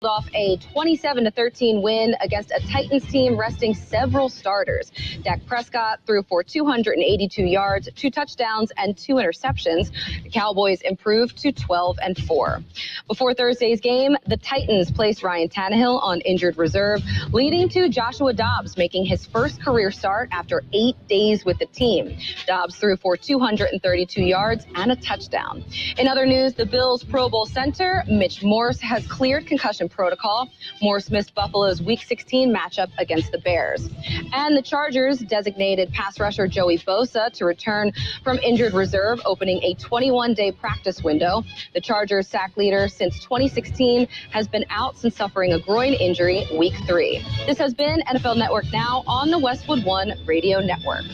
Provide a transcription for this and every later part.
Off a 27-13 win against a Titans team resting several starters. Dak Prescott threw for 282 yards, 2 touchdowns, and 2 interceptions. The Cowboys improved to 12-4. Before Thursday's game, the Titans placed Ryan Tannehill on injured reserve, leading to Joshua Dobbs making his first career start after 8 days with the team. Dobbs threw for 232 yards and a touchdown. In other news, the Bills' Pro Bowl center, Mitch Morse, has cleared concussion protocol. Morse missed Buffalo's Week 16 matchup against the Bears. And the Chargers designated pass rusher Joey Bosa to return from injured reserve, opening a 21-day practice window. The Chargers sack leader since 2016 has been out since suffering a groin injury Week 3. This has been NFL Network Now on the Westwood One Radio Network.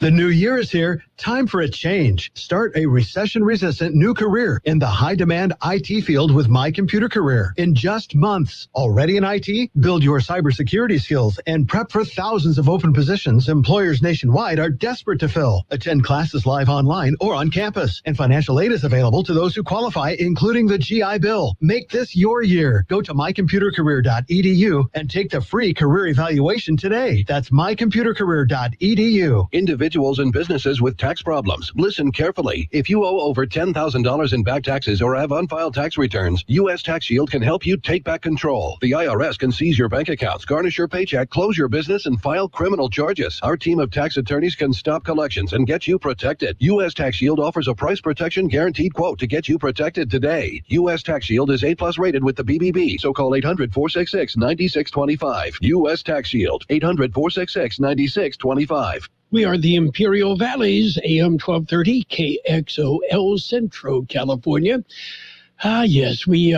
The new year is here. Time for a change. Start a recession-resistant new career in the high-demand IT field with My Computer Career in just months. Already in IT? Build your cybersecurity skills and prep for thousands of open positions employers nationwide are desperate to fill. Attend classes live online or on campus, and financial aid is available to those who qualify, including the GI Bill. Make this your year. Go to mycomputercareer.edu and take the free career evaluation today. That's mycomputercareer.edu. Individuals and businesses with tax problems. Listen carefully. If you owe over $10,000 in back taxes or have unfiled tax returns, U.S. Tax Shield can help you take back control. The IRS can seize your bank accounts, garnish your paycheck, close your business, and file criminal charges. Our team of tax attorneys can stop collections and get you protected. U.S. Tax Shield offers a price protection guaranteed quote to get you protected today. U.S. Tax Shield is A+ rated with the BBB, so call 800-466-9625. U.S. Tax Shield, 800-466-9625. We are the Imperial Valley's AM 1230 KXOL Centro, California. Yes, we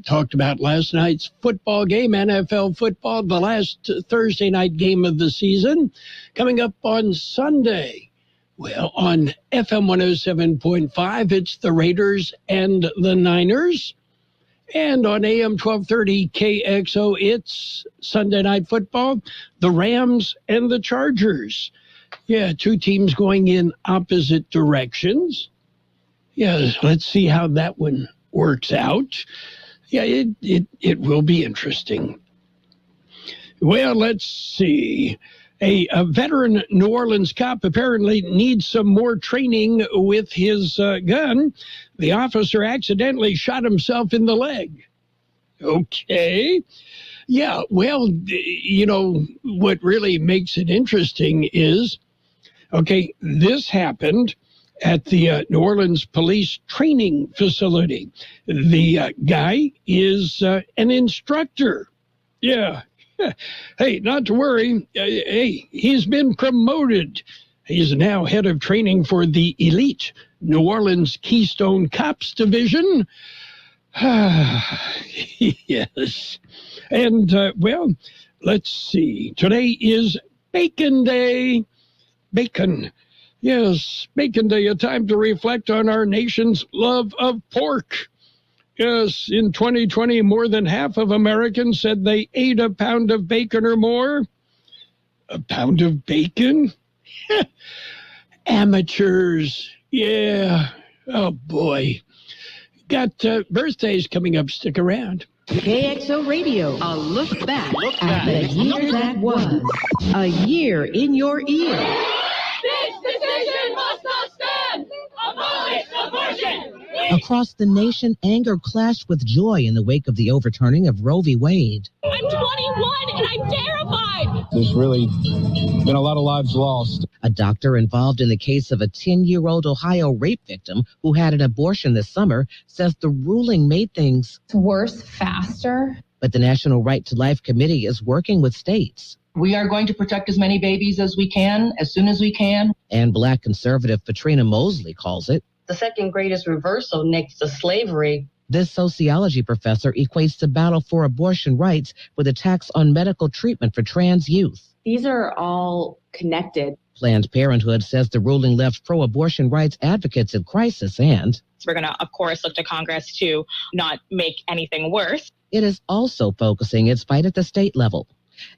talked about last night's football game, NFL football, the last Thursday night game of the season, coming up on Sunday. Well, on FM 107.5, it's the Raiders and the Niners. And on AM 1230 KXO, it's Sunday night football, the Rams and the Chargers. Yeah, 2 teams going in opposite directions. Yeah, let's see how that one works out. Yeah, it will be interesting. Well, let's see. A veteran New Orleans cop apparently needs some more training with his gun. The officer accidentally shot himself in the leg. Okay. Yeah, well, you know, what really makes it interesting is, okay, this happened at the New Orleans Police Training Facility. The guy is an instructor. Yeah. Hey, not to worry. Hey, he's been promoted. He's now head of training for the elite New Orleans Keystone Cops Division. Yes. And, well, let's see. Today is Bacon Day. Bacon. Yes, Bacon Day, a time to reflect on our nation's love of pork. Yes, in 2020, more than half of Americans said they ate a pound of bacon or more. A pound of bacon? Amateurs. Yeah. Oh, boy. Got birthdays coming up. Stick around. KXO Radio, a look back at the year that was. A year in your ear. This decision must not stand! Abolish abortion! Across the nation, anger clashed with joy in the wake of the overturning of Roe v. Wade. I'm 21 and I'm terrified! There's really been a lot of lives lost. A doctor involved in the case of a 10-year-old Ohio rape victim who had an abortion this summer says the ruling made things worse faster. But the National Right to Life Committee is working with states. We are going to protect as many babies as we can, as soon as we can. And Black conservative Patrina Mosley calls it the second greatest reversal next to slavery. This sociology professor equates the battle for abortion rights with attacks on medical treatment for trans youth. These are all connected. Planned Parenthood says the ruling left pro-abortion rights advocates in crisis and we're going to, of course, look to Congress to not make anything worse. It is also focusing its fight at the state level.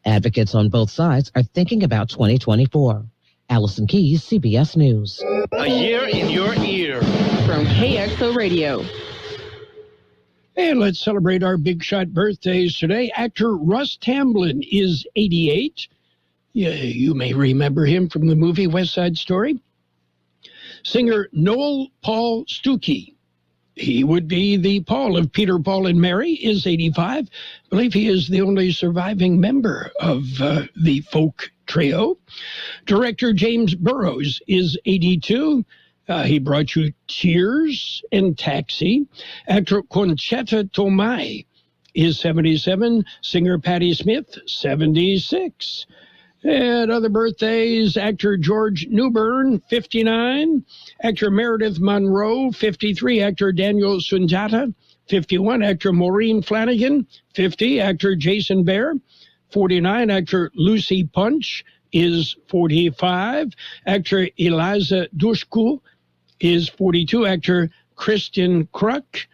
Advocates on both sides are thinking about 2024. Allison Keyes, CBS News. A year in your ear. From KXO Radio. And let's celebrate our big shot birthdays today. Actor Russ Tamblyn is 88. Yeah, you may remember him from the movie West Side Story. Singer Noel Paul Stookey, he would be the Paul of Peter, Paul, and Mary, is 85. I believe he is the only surviving member of the folk trio. Director James Burrows is 82. He brought you Cheers and Taxi. Actor Conchetta Tomei is 77. Singer Patti Smith, 76. And other birthdays, actor George Newbern, 59. Actor Meredith Monroe, 53. Actor Daniel Sunjata, 51. Actor Maureen Flanagan, 50. Actor Jason Bear, 49. Actor Lucy Punch is 45. Actor Eliza Dushku is 42. Actor Kristen Kruk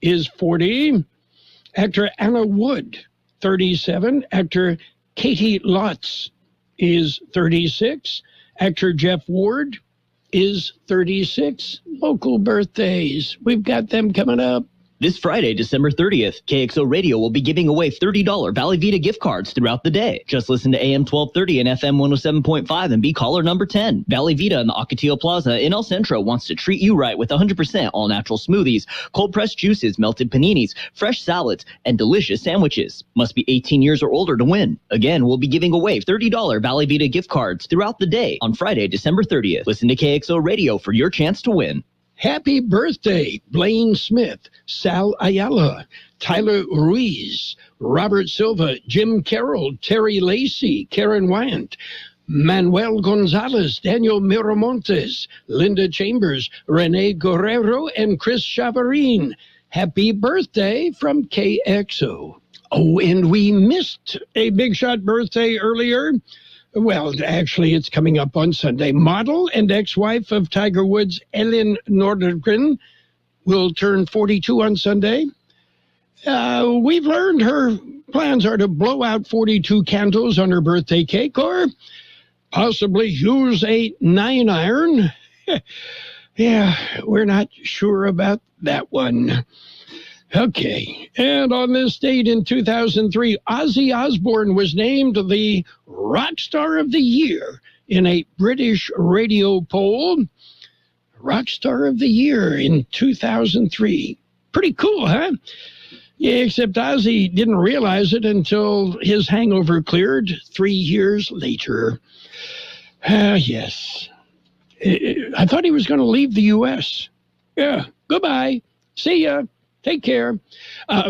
is 40. Actor Anna Wood, 37. Actor Katie Lotz is 36. Actor Jeff Ward is 36. Local birthdays, we've got them coming up. This Friday, December 30th, Kxo Radio will be giving away $30 Valley Vita gift cards throughout the day. Just listen to AM 1230 and FM 107.5 and be caller number 10. Valley Vita in the Ocotillo Plaza in El Centro wants to treat you right with 100% all-natural smoothies, cold-pressed juices, melted paninis, fresh salads, and delicious sandwiches. Must be 18 years or older to win. Again, we'll be giving away $30 Valley Vita gift cards throughout the day on Friday, December 30th. Listen to Kxo Radio for your chance to win. Happy birthday, Blaine Smith, Sal Ayala, Tyler Ruiz, Robert Silva, Jim Carroll, Terry Lacey, Karen Wyant, Manuel Gonzalez, Daniel Miramontes, Linda Chambers, Renee Guerrero, and Chris Chavarin. Happy birthday from KXO. Oh, and we missed a big shot birthday earlier. Well, actually, it's coming up on Sunday. Model and ex-wife of Tiger Woods, Ellen Nordegren, will turn 42 on Sunday. We've learned her plans are to blow out 42 candles on her birthday cake or possibly use a 9-iron. Yeah, we're not sure about that one. Okay, and on this date in 2003, Ozzy Osbourne was named the Rock Star of the Year in a British radio poll. Rock Star of the Year in 2003. Pretty cool, huh? Yeah, except Ozzy didn't realize it until his hangover cleared 3 years later. Yes. I thought he was going to leave the U.S. Yeah, goodbye. See ya. Take care.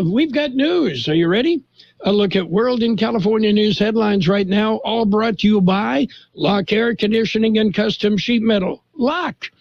We've got news. Are you ready? A look at World in California news headlines right now, all brought to you by Lock Air Conditioning and Custom Sheet Metal. Lock.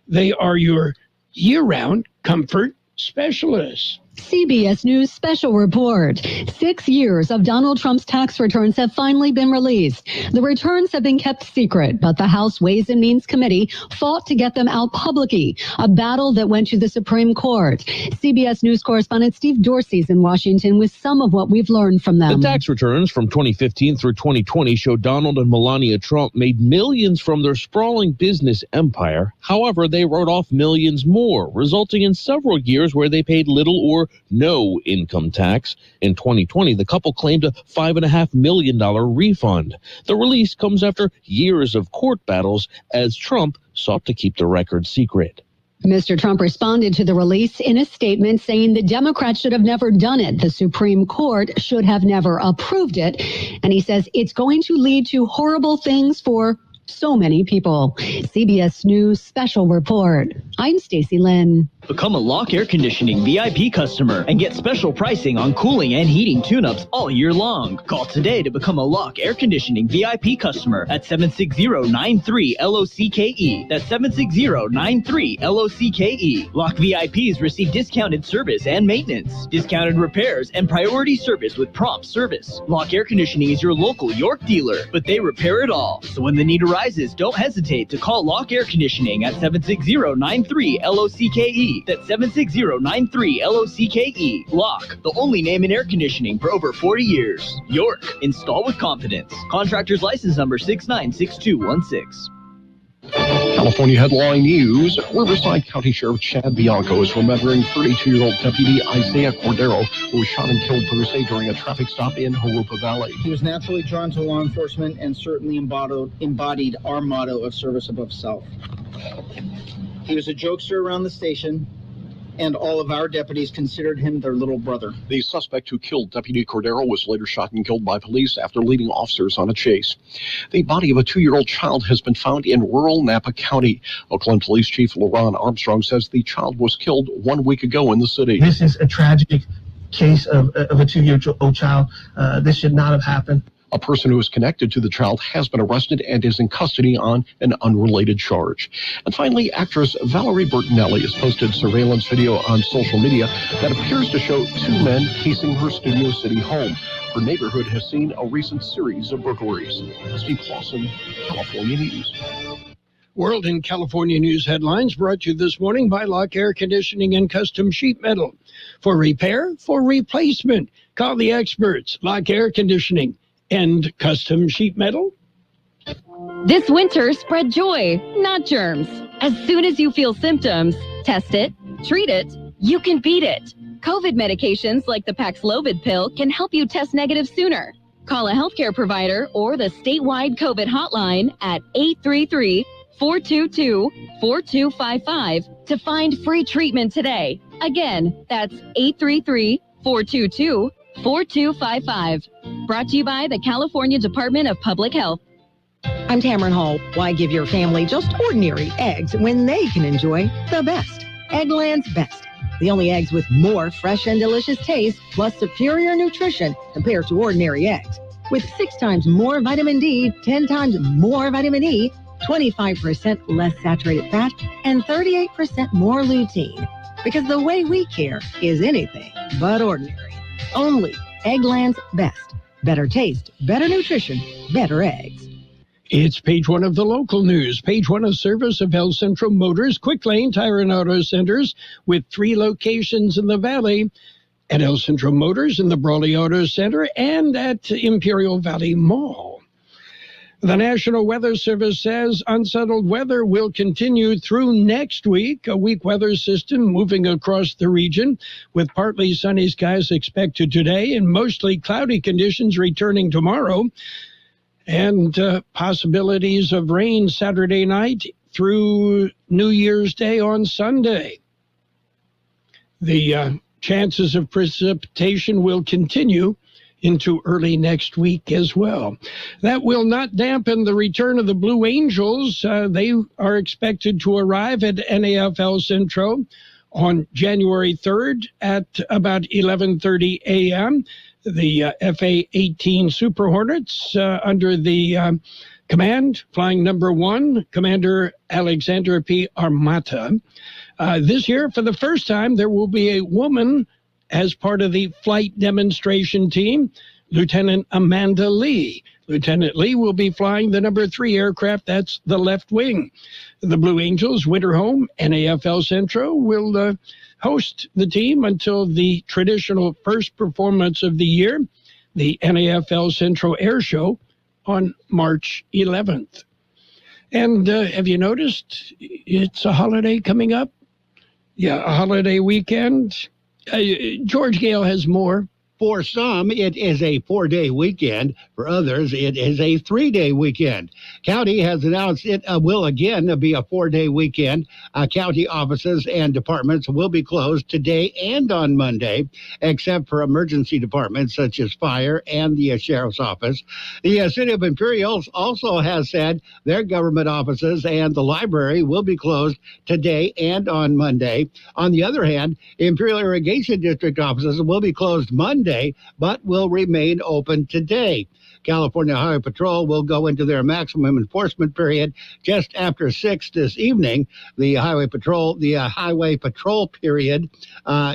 They are your year-round comfort specialists. CBS News special report. 6 years of Donald Trump's tax returns have finally been released. The returns have been kept secret, but the House Ways and Means Committee fought to get them out publicly, a battle that went to the Supreme Court. CBS News correspondent Steve Dorsey's in Washington with some of what we've learned from them. The tax returns from 2015 through 2020 show Donald and Melania Trump made millions from their sprawling business empire. However, they wrote off millions more, resulting in several years where they paid little or no income tax. In 2020, the couple claimed a $5.5 million refund. The release comes after years of court battles as Trump sought to keep the record secret. Mr. Trump responded to the release in a statement saying the Democrats should have never done it. The Supreme Court should have never approved it. And he says it's going to lead to horrible things for so many people. CBS News special report. I'm Stacey Lynn. Become a Lock Air Conditioning VIP customer and get special pricing on cooling and heating tune-ups all year long. Call today to become a Lock Air Conditioning VIP customer at 760-93-LOCKE. That's 760-93-LOCKE. Lock VIPs receive discounted service and maintenance, discounted repairs, and priority service with prompt service. Lock Air Conditioning is your local York dealer, but they repair it all. So when the need arises, don't hesitate to call Lock Air Conditioning at 760-93-LOCKE. That's 760-93-LOCKE. Lock, the only name in air conditioning for over 40 years. York, install with confidence. Contractor's license number 696216. California headline news. Riverside County Sheriff Chad Bianco is remembering 32-year-old Deputy Isaiah Cordero, who was shot and killed Thursday during a traffic stop in Jurupa Valley. He was naturally drawn to law enforcement and certainly embodied our motto of service above self. He was a jokester around the station, and all of our deputies considered him their little brother. The suspect who killed Deputy Cordero was later shot and killed by police after leading officers on a chase. The body of a 2-year-old child has been found in rural Napa County. Oakland Police Chief LaRon Armstrong says the child was killed 1 week ago in the city. This is a tragic case of a 2-year-old child. This should not have happened. A person who is connected to the child has been arrested and is in custody on an unrelated charge. And finally, actress Valerie Bertinelli has posted surveillance video on social media that appears to show 2 men casing her Studio City home. Her neighborhood has seen a recent series of burglaries. Steve Clausen, California News. World and California News headlines brought to you this morning by Lock Air Conditioning and Custom Sheet Metal. For repair, for replacement, call the experts. Lock Air Conditioning and Custom Sheet Metal. This winter, spread joy, not germs. As soon as you feel symptoms, test it, treat it, you can beat it. COVID medications like the Paxlovid pill can help you test negative sooner. Call a healthcare provider or the statewide COVID hotline at 833-422-4255 to find free treatment today. Again, that's 833-422-4255. Brought to you by the California Department of Public Health. I'm Tamron Hall. Why give your family just ordinary eggs when they can enjoy the best? Eggland's Best. The only eggs with more fresh and delicious taste, plus superior nutrition compared to ordinary eggs. With 6 times more vitamin D, 10 times more vitamin E, 25% less saturated fat, and 38% more lutein. Because the way we care is anything but ordinary. Only Eggland's Best. Better taste, better nutrition, better eggs. It's page 1 of the local news. Page 1 of service of El Centro Motors, Quick Lane Tire and Auto Centers with 3 locations in the Valley. At El Centro Motors in the Brawley Auto Center and at Imperial Valley Mall. The National Weather Service says unsettled weather will continue through next week. A weak weather system moving across the region with partly sunny skies expected today and mostly cloudy conditions returning tomorrow. And possibilities of rain Saturday night through New Year's Day on Sunday. The chances of precipitation will continue into early next week as well. That will not dampen the return of the Blue Angels. They are expected to arrive at NAFL Centro on January 3rd at about 11:30 a.m. The FA-18 Super Hornets under the command, flying number 1, Commander Alexander P. Armata. This year, for the first time, there will be a woman as part of the flight demonstration team, Lieutenant Amanda Lee. Lieutenant Lee will be flying the number 3 aircraft. That's the left wing. The Blue Angels winter home, NAFL Centro, will host the team until the traditional first performance of the year, the NAFL Centro Air Show on March 11th. And have you noticed it's a holiday coming up? Yeah, a holiday weekend. George Gale has more. For some, it is a 4-day weekend. For others, it is a 3-day weekend. County has announced it will again be a 4-day weekend. County offices and departments will be closed today and on Monday, except for emergency departments such as fire and the sheriff's office. The city of Imperial also has said their government offices and the library will be closed today and on Monday. On the other hand, Imperial Irrigation District offices will be closed Monday, but will remain open today. California Highway Patrol will go into their maximum enforcement period just after 6 this evening. The Highway Patrol period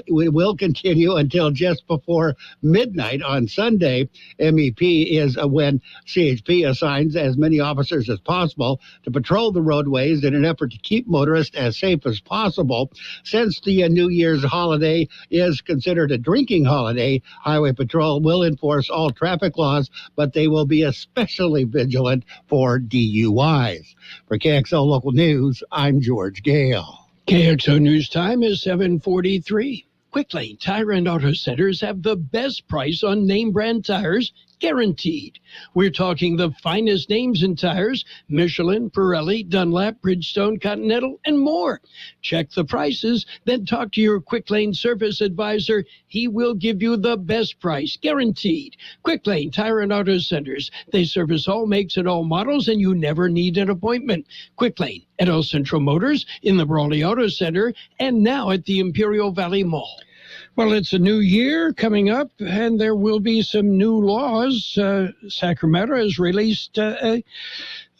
will continue until just before midnight on Sunday. MEP is when CHP assigns as many officers as possible to patrol the roadways in an effort to keep motorists as safe as possible. Since the New Year's holiday is considered a drinking holiday, Highway Patrol will enforce all traffic laws, but they will be especially vigilant for DUIs. For KXO Local News, I'm George Gale. KXO News Time is 7:43. Quick Lane Tire and Auto Centers have the best price on name brand tires, guaranteed. We're talking the finest names in tires: Michelin, Pirelli, Dunlap, Bridgestone, Continental, and more. Check the prices, then talk to your Quick Lane service advisor. He will give you the best price, guaranteed. Quick Lane Tire and Auto Centers. They service all makes and all models, and you never need an appointment. Quick Lane at El Centro Motors, in the Brawley Auto Center, and now at the Imperial Valley Mall. Well, it's a new year coming up, and there will be some new laws. Sacramento has released a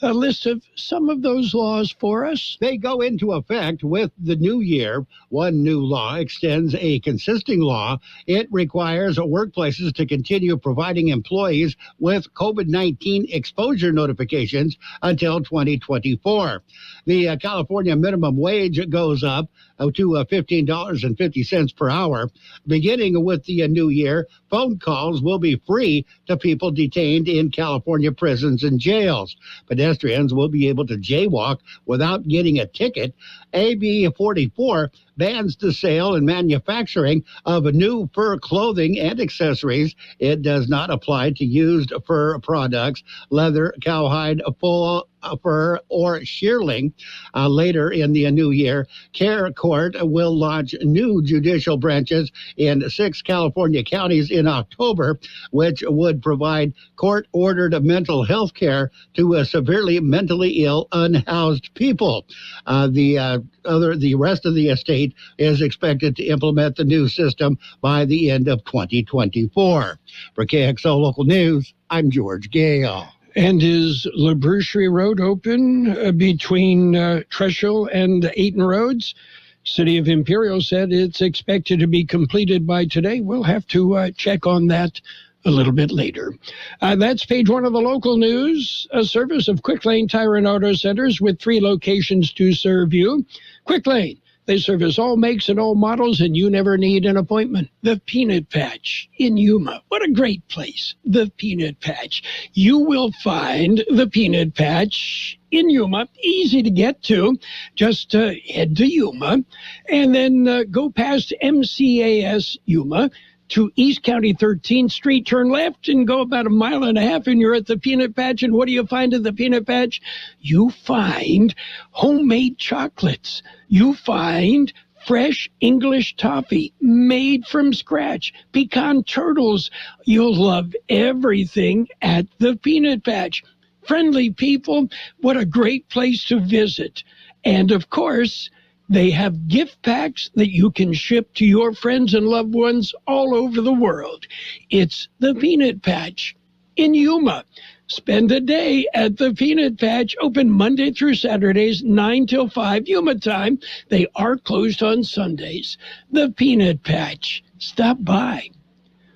list of some of those laws for us. They go into effect with the new year. One new law extends a existing law. It requires workplaces to continue providing employees with COVID-19 exposure notifications until 2024. The California minimum wage goes up to $15.50 per hour. Beginning with the new year, phone calls will be free to people detained in California prisons and jails. Pedestrians will be able to jaywalk without getting a ticket. AB 44 bans the sale and manufacturing of new fur clothing and accessories. It does not apply to used fur products, leather, cowhide, full fur, or shearling. Later in the new year, Care Court will launch new judicial branches in 6 California counties in October, which would provide court-ordered mental health care to severely mentally ill, unhoused people. The rest of the estate is expected to implement the new system by the end of 2024. For KXO Local News, I'm George Gale. And is LaBrucherie Road open between Treschel and Ayton Roads? City of Imperial said it's expected to be completed by today. We'll have to check on that a little bit later. That's page 1 of the local news, a service of Quick Lane Tire and Auto Centers with 3 locations to serve you. Quick Lane, they service all makes and all models, and you never need an appointment. The Peanut Patch in Yuma. What a great place, the Peanut Patch. You will find the Peanut Patch in Yuma, easy to get to. Just head to Yuma and then go past MCAS Yuma to East County 13th Street, turn left and go about 1.5 miles, and you're at the Peanut Patch. And what do you find at the Peanut Patch? You find homemade chocolates. You find fresh English toffee made from scratch, pecan turtles. You'll love everything at the Peanut Patch. Friendly people, what a great place to visit. And of course, they have gift packs that you can ship to your friends and loved ones all over the world. It's the Peanut Patch in Yuma. Spend a day at the Peanut Patch, open Monday through Saturdays, 9 till 5 Yuma time. They are closed on Sundays. The Peanut Patch. Stop by.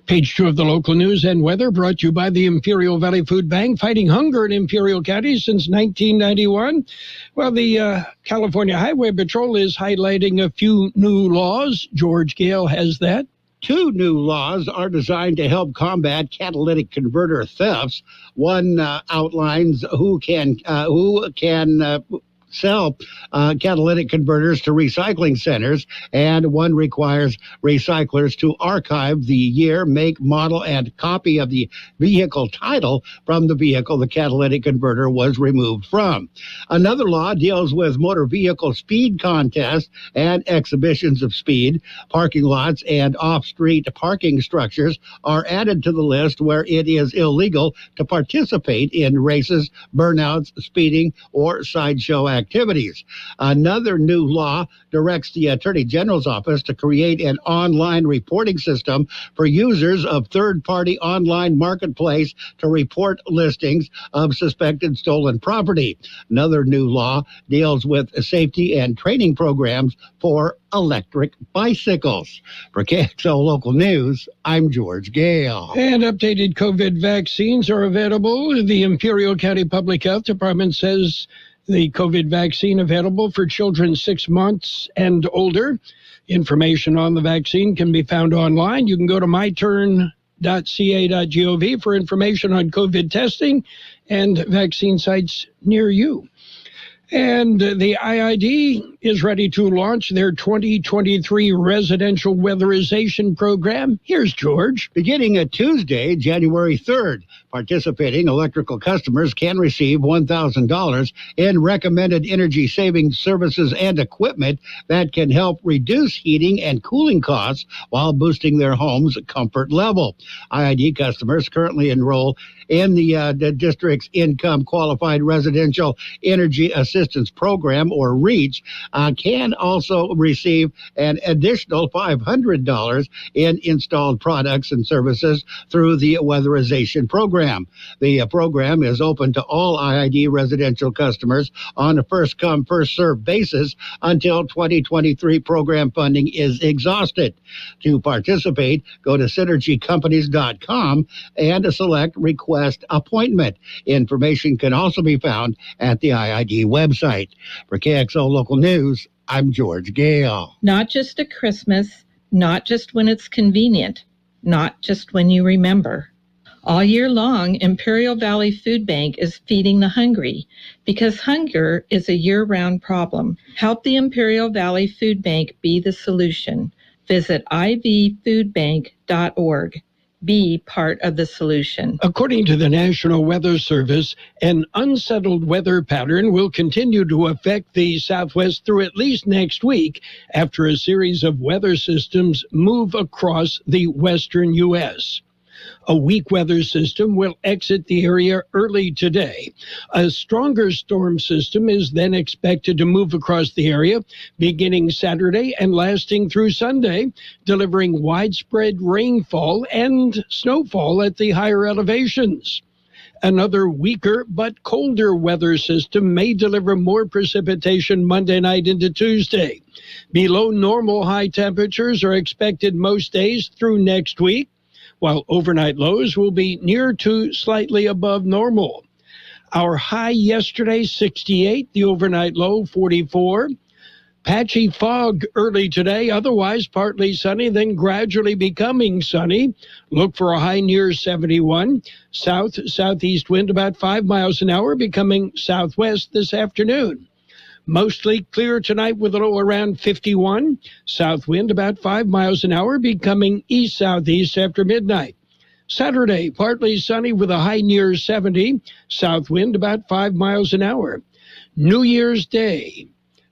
Page 2 of the local news and weather brought to you by the Imperial Valley Food Bank, fighting hunger in Imperial County since 1991. Well, the California Highway Patrol is highlighting a few new laws. George Gale has that. 2 new laws are designed to help combat catalytic converter thefts. One outlines who can sell catalytic converters to recycling centers, and one requires recyclers to archive the year, make, model, and copy of the vehicle title from the vehicle the catalytic converter was removed from. Another law deals with motor vehicle speed contests and exhibitions of speed. Parking lots and off-street parking structures are added to the list where it is illegal to participate in races, burnouts, speeding, or sideshow activities. Another new law directs the Attorney General's office to create an online reporting system for users of third-party online marketplace to report listings of suspected stolen property. Another new law deals with safety and training programs for electric bicycles. For KXO Local News, I'm George Gale. And updated COVID vaccines are available. The Imperial County Public Health Department says the COVID vaccine available for children 6 months and older. Information on the vaccine can be found online. You can go to myturn.gov cia.gov for information on COVID testing and vaccine sites near you. And the IID is ready to launch their 2023 residential weatherization program. Here's George. Beginning at Tuesday, January 3rd, participating electrical customers can receive $1,000 in recommended energy saving services and equipment that can help reduce heating and cooling costs while boosting their home's comfort level. IID customers currently enroll in the district's Income Qualified Residential Energy Assistance Program, or REACH, can also receive an additional $500 in installed products and services through the weatherization program. The program is open to all IID residential customers on a first-come, first-served basis until 2023 program funding is exhausted. To participate, go to synergycompanies.com and select Request Appointment. Information can also be found at the IID website. For KXO Local News, I'm George Gale. Not just at Christmas, not just when it's convenient, not just when you remember. All year long, Imperial Valley Food Bank is feeding the hungry because hunger is a year-round problem. Help the Imperial Valley Food Bank be the solution. Visit ivfoodbank.org. Be part of the solution. According to the National Weather Service, an unsettled weather pattern will continue to affect the Southwest through at least next week after a series of weather systems move across the western U.S. A weak weather system will exit the area early today. A stronger storm system is then expected to move across the area beginning Saturday and lasting through Sunday, delivering widespread rainfall and snowfall at the higher elevations. Another weaker but colder weather system may deliver more precipitation Monday night into Tuesday. Below normal high temperatures are expected most days through next week, while overnight lows will be near to slightly above normal. Our high yesterday, 68, the overnight low, 44. Patchy fog early today, otherwise partly sunny, then gradually becoming sunny. Look for a high near 71. Southeast wind about 5 miles an hour, becoming southwest this afternoon. Mostly clear tonight with a low around 51. South wind about 5 miles an hour, becoming east-southeast after midnight. Saturday, partly sunny with a high near 70. South wind about 5 miles an hour. New Year's Day,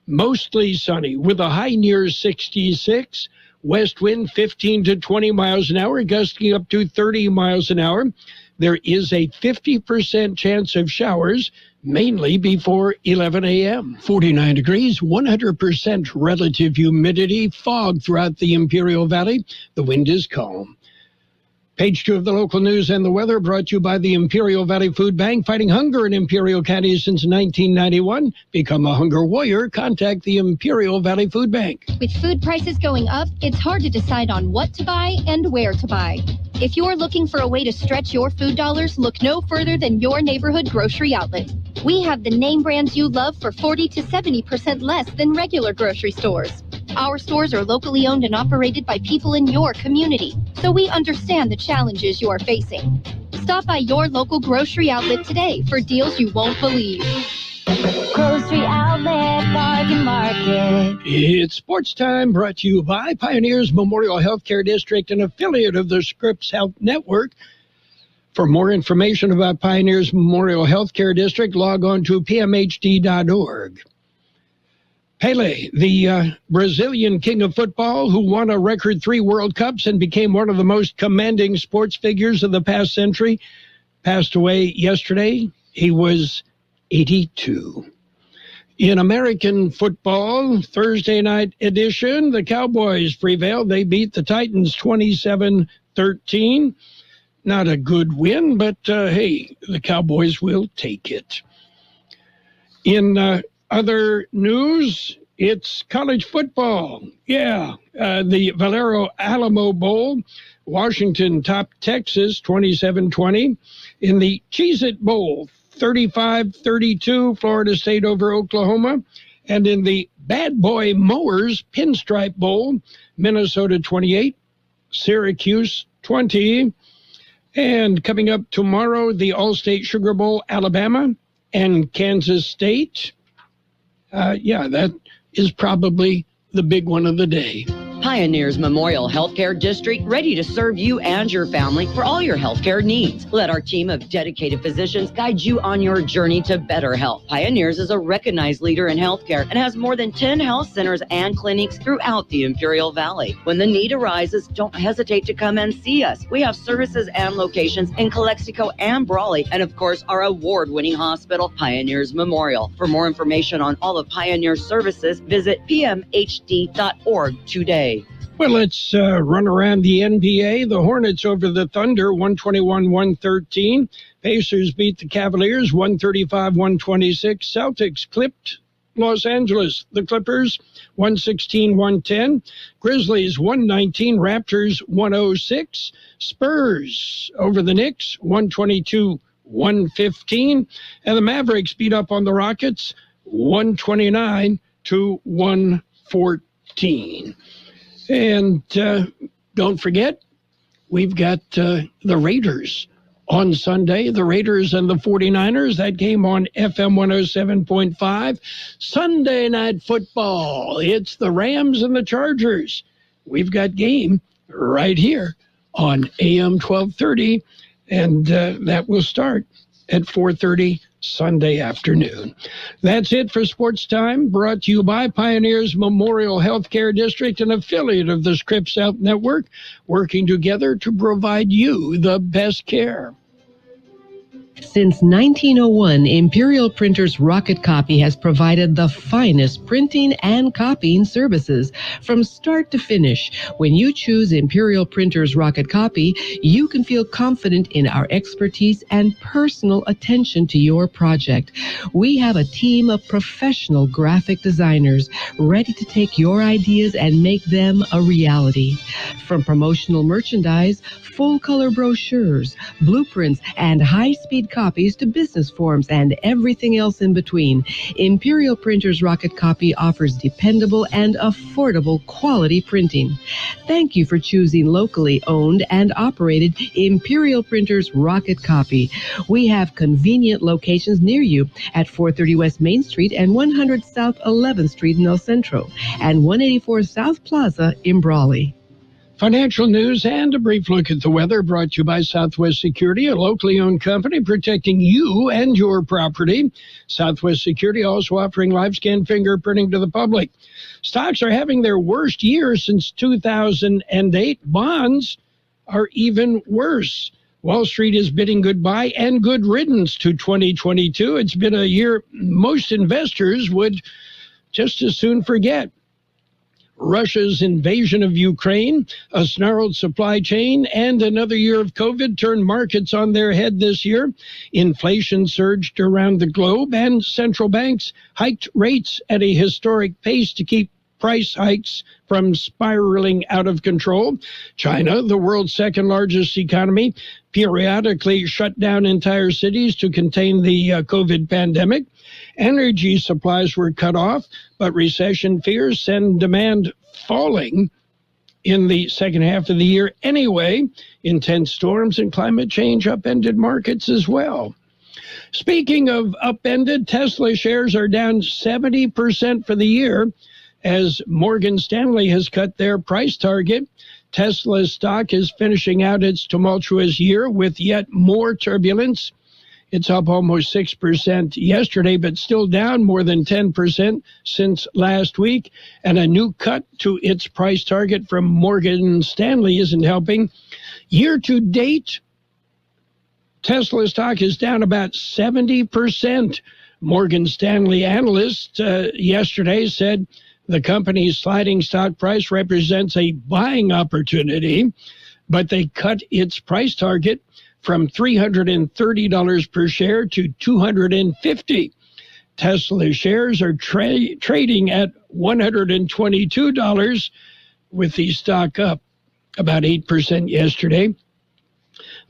mostly sunny with a high near 66. West wind 15 to 20 miles an hour, gusting up to 30 miles an hour. There is a 50% chance of showers, mainly before 11 a.m. 49 degrees, 100% relative humidity, fog throughout the Imperial Valley. The wind is calm. Page 2 of the local news and the weather brought to you by the Imperial Valley Food Bank, fighting hunger in Imperial County since 1991. Become a hunger warrior. Contact the Imperial Valley Food Bank. With food prices going up, it's hard to decide on what to buy and where to buy. If you're looking for a way to stretch your food dollars, look no further than your neighborhood grocery outlet. We have the name brands you love for 40 to 70% less than regular grocery stores. Our stores are locally owned and operated by people in your community, so we understand the challenges you are facing. Stop by your local grocery outlet today for deals you won't believe. Grocery Outlet Bargain Market. It's sports time, brought to you by Pioneers Memorial Healthcare District, an affiliate of the Scripps Health Network. For more information about Pioneers Memorial Healthcare District, log on to pmhd.org. Pele, the Brazilian king of football, who won a record 3 World Cups and became one of the most commanding sports figures of the past century, passed away yesterday. He was 82. In American football, Thursday night edition, the Cowboys prevailed. They beat the Titans 27-13. Not a good win, but hey, the Cowboys will take it. In other news, it's college football. Yeah, the Valero Alamo Bowl, Washington topped Texas 27-20. In the Cheez-It Bowl, 35-32, Florida State over Oklahoma. And in the Bad Boy Mowers Pinstripe Bowl, Minnesota 28, Syracuse 20. And coming up tomorrow, the All-State Sugar Bowl, Alabama and Kansas State. That is probably the big one of the day. Pioneers Memorial Healthcare District, ready to serve you and your family for all your healthcare needs. Let our team of dedicated physicians guide you on your journey to better health. Pioneers is a recognized leader in healthcare and has more than 10 health centers and clinics throughout the Imperial Valley. When the need arises, don't hesitate to come and see us. We have services and locations in Calexico and Brawley, and of course, our award-winning hospital, Pioneers Memorial. For more information on all of Pioneer's services, visit pmhd.org today. Well, let's run around the NBA. The Hornets over the Thunder, 121-113. Pacers beat the Cavaliers, 135-126. Celtics clipped Los Angeles. The Clippers, 116-110. Grizzlies, 119. Raptors, 106. Spurs over the Knicks, 122-115. And the Mavericks beat up on the Rockets, 129-114. And don't forget, we've got the Raiders on Sunday. The Raiders and the 49ers, that game on FM 107.5. Sunday night football, it's the Rams and the Chargers. We've got game right here on AM 1230, and that will start at 4:30 Sunday afternoon. That's it for Sports Time, brought to you by Pioneers Memorial Healthcare District, an affiliate of the Scripps Health Network, working together to provide you the best care. Since 1901, Imperial Printers Rocket Copy has provided the finest printing and copying services from start to finish. When you choose Imperial Printers Rocket Copy, you can feel confident in our expertise and personal attention to your project. We have a team of professional graphic designers ready to take your ideas and make them a reality. From promotional merchandise, full-color brochures, blueprints, and high-speed copies to business forms and everything else in between, Imperial Printers Rocket Copy offers dependable and affordable quality printing. Thank you for choosing locally owned and operated Imperial Printers Rocket Copy. We have convenient locations near you at 430 West Main Street and 100 South 11th Street in El Centro and 184 South Plaza in Brawley. Financial news and a brief look at the weather brought to you by Southwest Security, a locally owned company protecting you and your property. Southwest Security also offering live scan fingerprinting to the public. Stocks are having their worst year since 2008. Bonds are even worse. Wall Street is bidding goodbye and good riddance to 2022. It's been a year most investors would just as soon forget. Russia's invasion of Ukraine, a snarled supply chain, and another year of COVID turned markets on their head this year. Inflation surged around the globe, and central banks hiked rates at a historic pace to keep price hikes from spiraling out of control. China, the world's second largest economy, periodically shut down entire cities to contain the COVID pandemic. Energy supplies were cut off, but recession fears send demand falling in the second half of the year anyway. Intense storms and climate change upended markets as well. Speaking of upended, Tesla shares are down 70% for the year as Morgan Stanley has cut their price target. Tesla stock is finishing out its tumultuous year with yet more turbulence. It's up almost 6% yesterday, but still down more than 10% since last week. And a new cut to its price target from Morgan Stanley isn't helping. Year to date, Tesla stock is down about 70%. Morgan Stanley analyst yesterday said the company's sliding stock price represents a buying opportunity, but they cut its price target from $330 per share to $250. Tesla shares are trading at $122, with the stock up about 8% yesterday.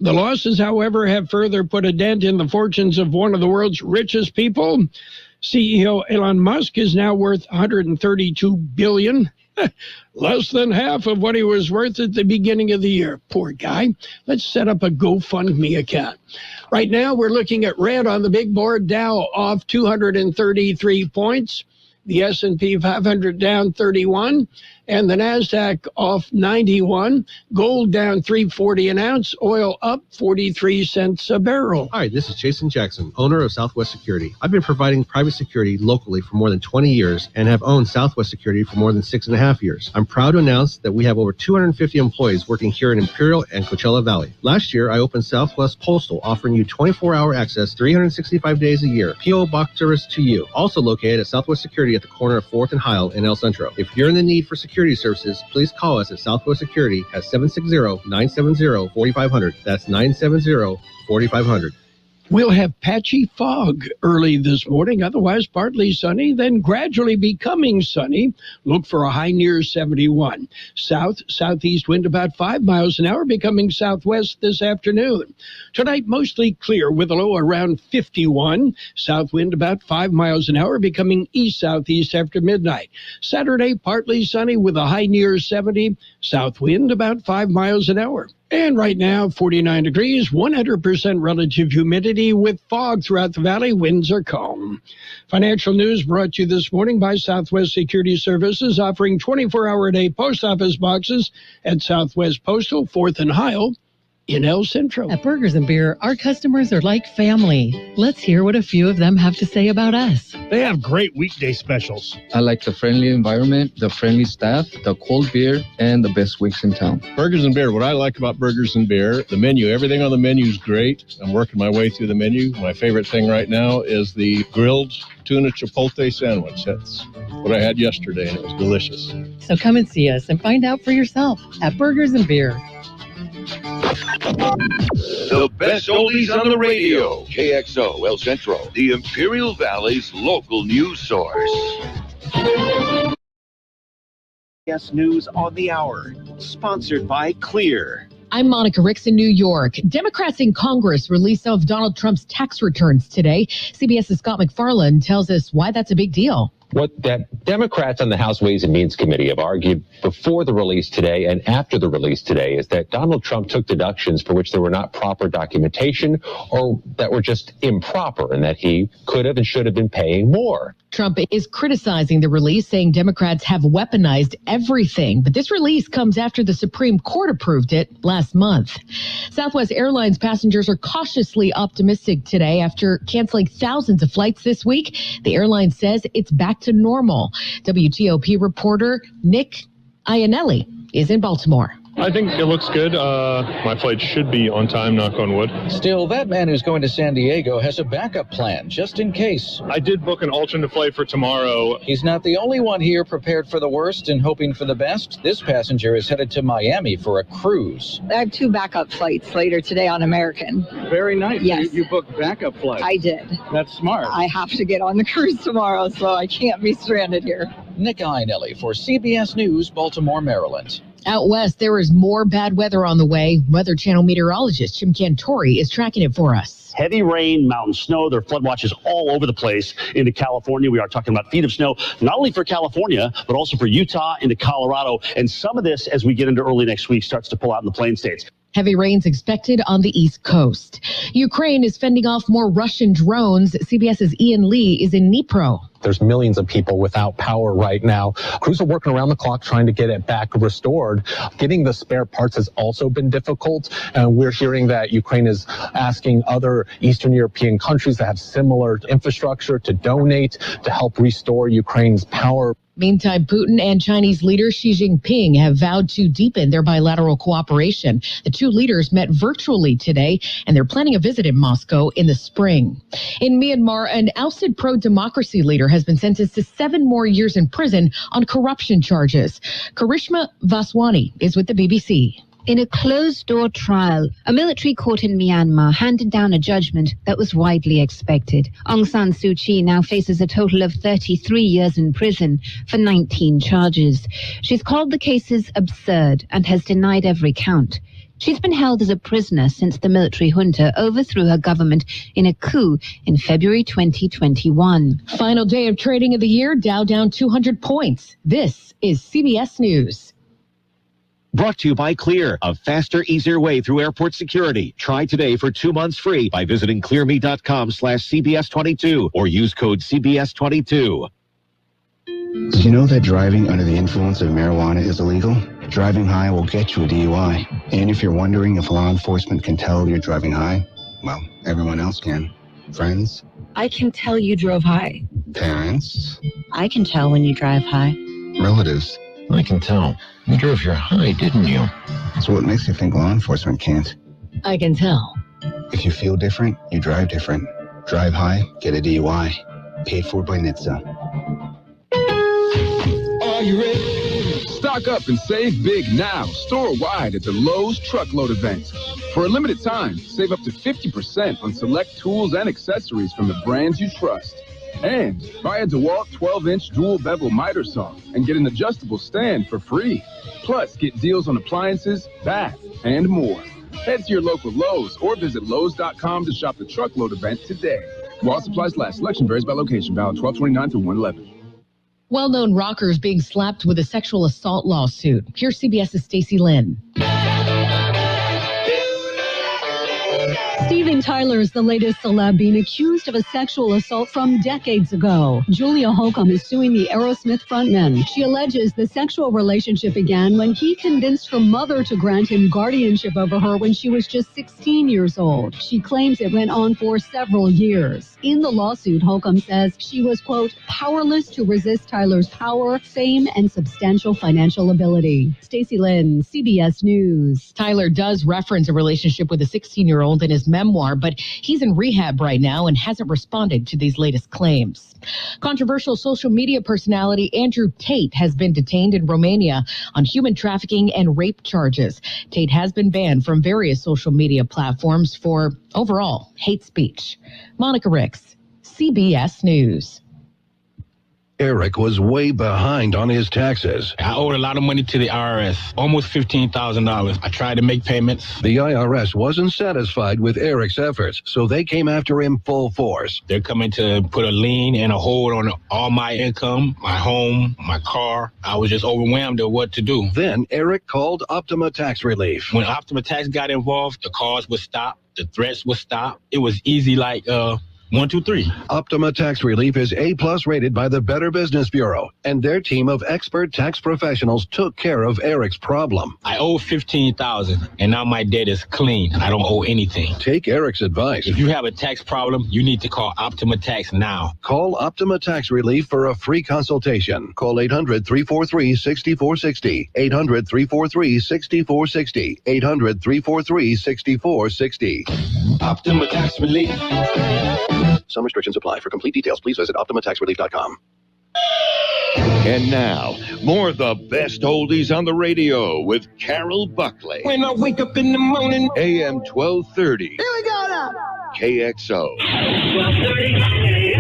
The losses, however, have further put a dent in the fortunes of one of the world's richest people. CEO Elon Musk is now worth $132 billion. Less than half of what he was worth at the beginning of the year. Poor guy. Let's set up a GoFundMe account. Right now, we're looking at red on the big board. Dow off 233 points. The S&P 500 down 31, and the NASDAQ off 91. Gold down $3.40 an ounce. Oil up 43 cents a barrel. Hi, this is Jason Jackson, owner of Southwest Security. I've been providing private security locally for more than 20 years and have owned Southwest Security for more than 6.5 years. I'm proud to announce that we have over 250 employees working here in Imperial and Coachella Valley. Last year, I opened Southwest Postal, offering you 24-hour access 365 days a year. P.O. Box service to you. Also located at Southwest Security at the corner of 4th and Heil in El Centro. If you're in the need for security services, please call us at Southwest Security at 760-970-4500. That's 970-4500. We'll have patchy fog early this morning, otherwise partly sunny, then gradually becoming sunny. Look for a high near 71. Southeast wind about 5 miles an hour, becoming southwest this afternoon. Tonight, mostly clear with a low around 51. South wind about 5 miles an hour, becoming east-southeast after midnight. Saturday, partly sunny with a high near 70. South wind about 5 miles an hour. And right now, 49 degrees, 100% relative humidity with fog throughout the valley. Winds are calm. Financial news brought to you this morning by Southwest Security Services, offering 24-hour-a-day post office boxes at Southwest Postal, 4th and Heil in El Centro. At Burgers and Beer, our customers are like family. Let's hear what a few of them have to say about us. They have great weekday specials. I like the friendly environment, the friendly staff, the cold beer, and the best wings in town. Burgers and Beer. What I like about Burgers and Beer, the menu. Everything on the menu is great. I'm working my way through the menu. My favorite thing right now is the grilled tuna chipotle sandwich. That's what I had yesterday, and it was delicious. So come and see us and find out for yourself at Burgers and Beer. The best oldies on the radio. KXO El Centro, the Imperial Valley's local news source. Yes, News on the Hour, sponsored by Clear. I'm Monica Ricks in New York. Democrats in Congress released some of Donald Trump's tax returns today. CBS's Scott McFarland tells us why that's a big deal. What that Democrats on the House Ways and Means Committee have argued before the release today and after the release today is that Donald Trump took deductions for which there were not proper documentation or that were just improper and that he could have and should have been paying more. Trump is criticizing the release, saying Democrats have weaponized everything. But this release comes after the Supreme Court approved it last month. Southwest Airlines passengers are cautiously optimistic today after canceling thousands of flights this week. The airline says it's back to normal. WTOP reporter Nick Iannelli is in Baltimore. I think it looks good. My flight should be on time, knock on wood. Still, that man who's going to San Diego has a backup plan, just in case. I did book an alternate flight for tomorrow. He's not the only one here prepared for the worst and hoping for the best. This passenger is headed to Miami for a cruise. I have 2 backup flights later today on American. Very nice. Yes. You booked backup flights. I did. That's smart. I have to get on the cruise tomorrow, so I can't be stranded here. Nick Iannelli for CBS News, Baltimore, Maryland. Out west, there is more bad weather on the way. Weather Channel meteorologist Jim Cantori is tracking it for us. Heavy rain, mountain snow. There are flood watches all over the place into California. We are talking about feet of snow, not only for California, but also for Utah into Colorado. And some of this, as we get into early next week, starts to pull out in the plain states. Heavy rains expected on the East Coast. Ukraine is fending off more Russian drones. CBS's Ian Lee is in Dnipro. There's millions of people without power right now. Crews are working around the clock trying to get it back restored. Getting the spare parts has also been difficult. And we're hearing that Ukraine is asking other Eastern European countries that have similar infrastructure to donate to help restore Ukraine's power. Meantime, Putin and Chinese leader Xi Jinping have vowed to deepen their bilateral cooperation. The two leaders met virtually today, and they're planning a visit in Moscow in the spring. In Myanmar, an ousted pro-democracy leader has been sentenced to 7 more years in prison on corruption charges. Karishma Vaswani is with the BBC. In a closed-door trial, a military court in Myanmar handed down a judgment that was widely expected. Aung San Suu Kyi now faces a total of 33 years in prison for 19 charges. She's called the cases absurd and has denied every count. She's been held as a prisoner since the military junta overthrew her government in a coup in February 2021. Final day of trading of the year, Dow down 200 points. This is CBS News. Brought to you by Clear, a faster, easier way through airport security. Try today for 2 months free by visiting clearme.com/CBS22 or use code CBS22. Did you know that driving under the influence of marijuana is illegal? Driving high will get you a DUI. And if you're wondering if law enforcement can tell you're driving high, well, everyone else can. Friends? I can tell you drove high. Parents? I can tell when you drive high. Relatives? I can tell. You drove your high, didn't you? So what makes you think law enforcement can't? I can tell. If you feel different, you drive different. Drive high, get a DUI. Paid for by NHTSA. Are you ready? Stock up and save big now, store-wide at the Lowe's Truckload event. For a limited time, save up to 50% on select tools and accessories from the brands you trust. And buy a DeWalt 12-inch dual-bevel miter saw and get an adjustable stand for free. Plus, get deals on appliances, bath, and more. Head to your local Lowe's or visit Lowe's.com to shop the Truckload event today. While supplies last, selection varies by location. Valid 12/29 through 1/11. Well-known rockers being slapped with a sexual assault lawsuit. Here's CBS's Stacey Lynn. Steven Tyler is the latest celeb being accused of a sexual assault from decades ago. Julia Holcomb is suing the Aerosmith frontman. She alleges the sexual relationship began when he convinced her mother to grant him guardianship over her when she was just 16 years old. She claims it went on for several years. In the lawsuit, Holcomb says she was, quote, powerless to resist Tyler's power, fame, and substantial financial ability. Stacey Lynn, CBS News. Tyler does reference a relationship with a 16-year-old in his memoir, but he's in rehab right now and hasn't responded to these latest claims. Controversial social media personality Andrew Tate has been detained in Romania on human trafficking and rape charges. Tate has been banned from various social media platforms for overall hate speech. Monica Ricks, CBS News. Eric was way behind on his taxes. I owed a lot of money to the IRS, almost $15,000. I tried to make payments. The IRS wasn't satisfied with Eric's efforts, so they came after him full force. They're coming to put a lien and a hold on all my income, my home, my car. I was just overwhelmed at what to do. Then Eric called Optima Tax Relief. When Optima Tax got involved, the calls would stop, the threats would stop. It was easy like, 1, 2, 3. Optima Tax Relief is A+ rated by the Better Business Bureau, and their team of expert tax professionals took care of Eric's problem. I owe $15,000, and now my debt is clean. I don't owe anything. Take Eric's advice. If you have a tax problem, you need to call Optima Tax now. Call Optima Tax Relief for a free consultation. Call 800-343-6460. 800-343-6460. 800-343-6460. Optima Tax Relief. Some restrictions apply. For complete details, please visit OptimaTaxRelief.com. And now, more of the best oldies on the radio with Carroll Buckley. When I wake up in the morning. AM 1230. Here we go now. KXO. 1230.